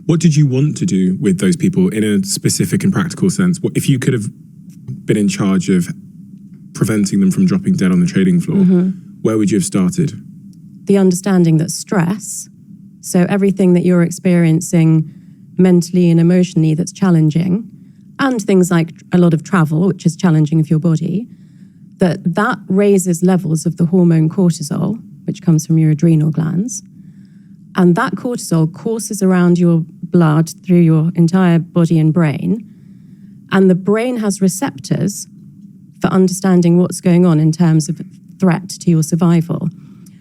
What did you want to do with those people in a specific and practical sense? What, if you could have been in charge of preventing them from dropping dead on the trading floor, where would you have started? The understanding that stress, so everything that you're experiencing mentally and emotionally that's challenging, and things like a lot of travel, which is challenging of your body, that raises levels of the hormone cortisol, which comes from your adrenal glands. And that cortisol courses around your blood through your entire body and brain. And the brain has receptors for understanding what's going on in terms of threat to your survival.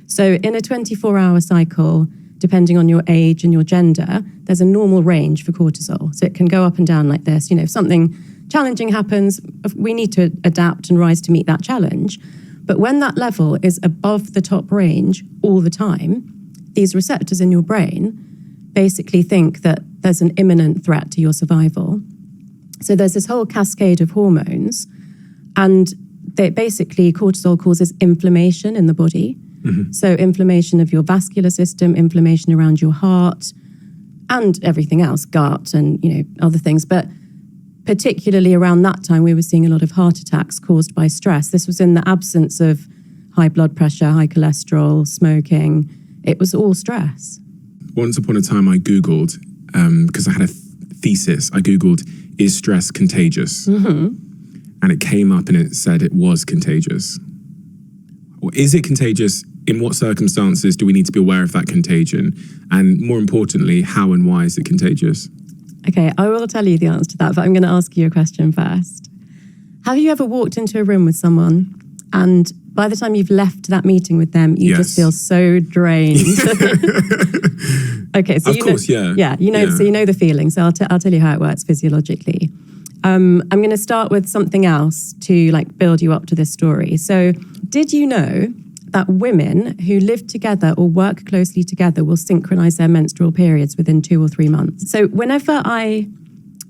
So in a 24-hour cycle, depending on your age and your gender, there's a normal range for cortisol. So it can go up and down like this. If something challenging happens, we need to adapt and rise to meet that challenge. But when that level is above the top range all the time, these receptors in your brain basically think that there's an imminent threat to your survival. So there's this whole cascade of hormones, and basically cortisol causes inflammation in the body. So inflammation of your vascular system, inflammation around your heart, and everything else, gut and other things. But particularly around that time, we were seeing a lot of heart attacks caused by stress. This was in the absence of high blood pressure, high cholesterol, smoking. It was all stress. Once upon a time, I Googled, because I had a thesis, I Googled, is stress contagious? And it came up and it said it was contagious. Or is it contagious? In what circumstances do we need to be aware of that contagion? And more importantly, how and why is it contagious? Okay, I will tell you the answer to that, but I'm going to ask you a question first. Have you ever walked into a room with someone and by the time you've left that meeting with them, you just feel so drained? Okay, so so you know the feeling. So I'll tell you how it works physiologically. I'm going to start with something else to build you up to this story. So did you know that women who live together or work closely together will synchronize their menstrual periods within 2 or 3 months? So whenever I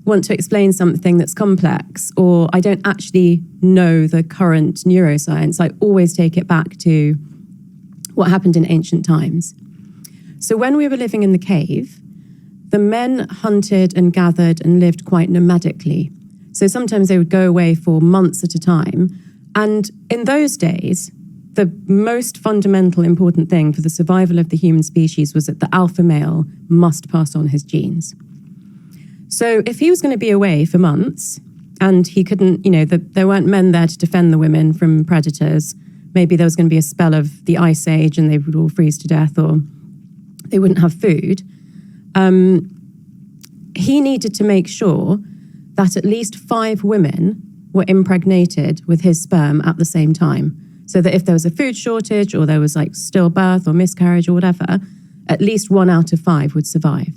want to explain something that's complex or I don't actually know the current neuroscience, I always take it back to what happened in ancient times. So when we were living in the cave, the men hunted and gathered and lived quite nomadically. So sometimes they would go away for months at a time. And in those days, the most fundamental important thing for the survival of the human species was that the alpha male must pass on his genes. So if he was going to be away for months and he couldn't, there weren't men there to defend the women from predators, maybe there was going to be a spell of the ice age and they would all freeze to death or they wouldn't have food. He needed to make sure that at least 5 women were impregnated with his sperm at the same time. So that if there was a food shortage or there was stillbirth or miscarriage or whatever, at least 1 out of 5 would survive.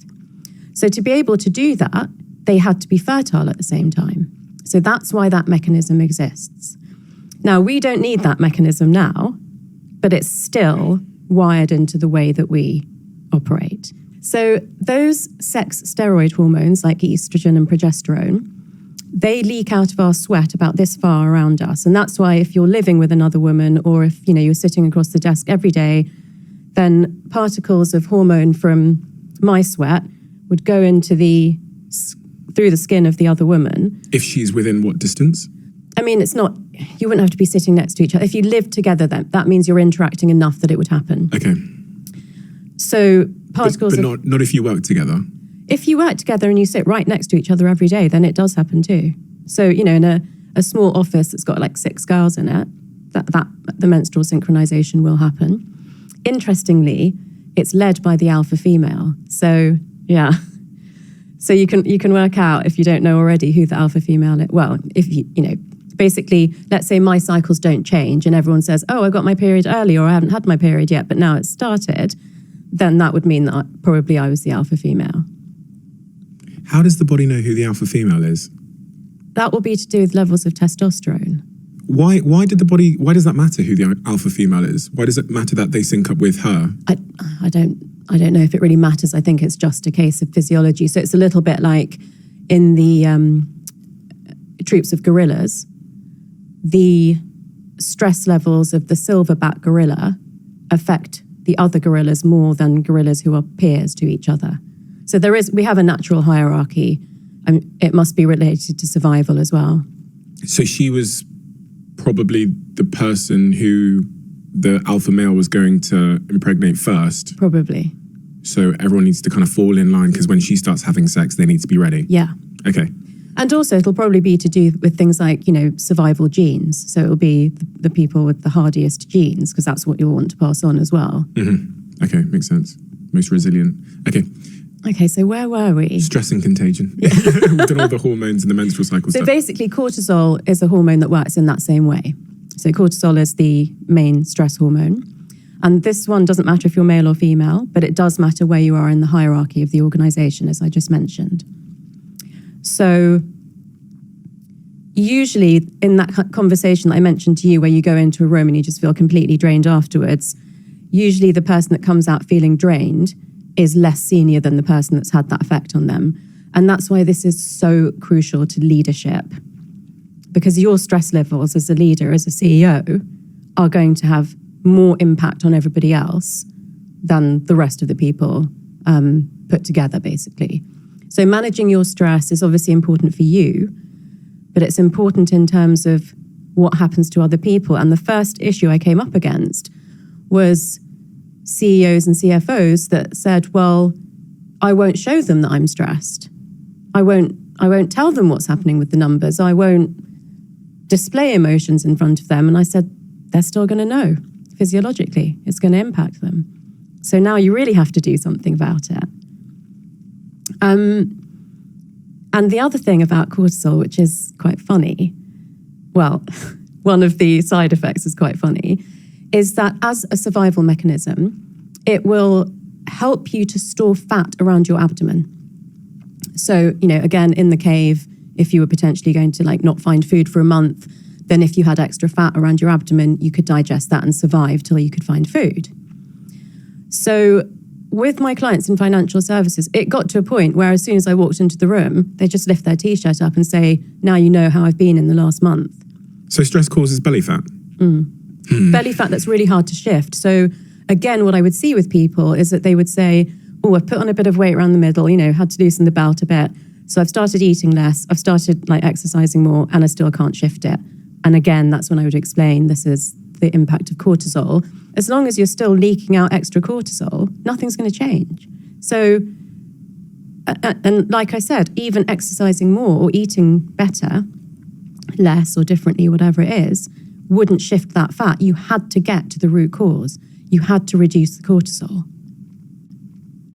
So to be able to do that, they had to be fertile at the same time. So that's why that mechanism exists. Now, we don't need that mechanism now, but it's still wired into the way that we operate. So those sex steroid hormones like estrogen and progesterone, they leak out of our sweat about this far around us. And that's why if you're living with another woman or if you're sitting across the desk every day, then particles of hormone from my sweat would go into through the skin of the other woman. If she's within what distance? I mean, it's not, you wouldn't have to be sitting next to each other. If you live together, that means you're interacting enough that it would happen. Okay. So particles but not if you work together. If you work together and you sit right next to each other every day, then it does happen too. So, in a small office that's got 6 girls in it, that the menstrual synchronization will happen. Interestingly, it's led by the alpha female. So, yeah. So you can work out, if you don't know already, who the alpha female is. Well, if basically, let's say my cycles don't change and everyone says, oh, I got my period early or I haven't had my period yet, but now it's started, then that would mean that probably I was the alpha female. How does the body know who the alpha female is? That will be to do with levels of testosterone. Why does that matter who the alpha female is? Why does it matter that they sync up with her? I don't know if it really matters. I think it's just a case of physiology. So it's a little bit like in the troops of gorillas, the stress levels of the silverback gorilla affect the other gorillas more than gorillas who are peers to each other. So we have a natural hierarchy. It must be related to survival as well. So she was probably the person who the alpha male was going to impregnate first. Probably. So everyone needs to kind of fall in line because when she starts having sex, they need to be ready. Yeah. Okay. And also it'll probably be to do with things like, survival genes. So it'll be the people with the hardiest genes because that's what you'll want to pass on as well. Mm-hmm. Okay, makes sense. Most resilient. Okay, so where were we? Stress and contagion. We've done all the hormones and the menstrual cycle stuff. So basically cortisol is a hormone that works in that same way. So cortisol is the main stress hormone. And this one doesn't matter if you're male or female, but it does matter where you are in the hierarchy of the organization, as I just mentioned. So usually in that conversation that I mentioned to you where you go into a room and you just feel completely drained afterwards, usually the person that comes out feeling drained is less senior than the person that's had that effect on them. And that's why this is so crucial to leadership, because your stress levels as a leader, as a CEO, are going to have more impact on everybody else than the rest of the people put together, basically. So managing your stress is obviously important for you, but it's important in terms of what happens to other people. And the first issue I came up against was CEOs and CFOs that said, well, I won't show them that I'm stressed. I won't tell them what's happening with the numbers. I won't display emotions in front of them. And I said, they're still going to know physiologically. It's going to impact them. So now you really have to do something about it. And the other thing about cortisol, which is quite funny, well, one of the side effects is quite funny, is that as a survival mechanism, it will help you to store fat around your abdomen. So, again, in the cave, if you were potentially going to not find food for a month, then if you had extra fat around your abdomen, you could digest that and survive till you could find food. So with my clients in financial services, it got to a point where as soon as I walked into the room, they just lift their T-shirt up and say, now you know how I've been in the last month. So stress causes belly fat? Belly fat that's really hard to shift. So again, what I would see with people is that they would say, oh, I've put on a bit of weight around the middle, had to loosen the belt a bit. So I've started eating less, I've started exercising more, and I still can't shift it. And again, that's when I would explain this is the impact of cortisol. As long as you're still leaking out extra cortisol, nothing's going to change. So, and like I said, even exercising more or eating better, less or differently, whatever it is, wouldn't shift that fat. You had to get to the root cause. You had to reduce the cortisol.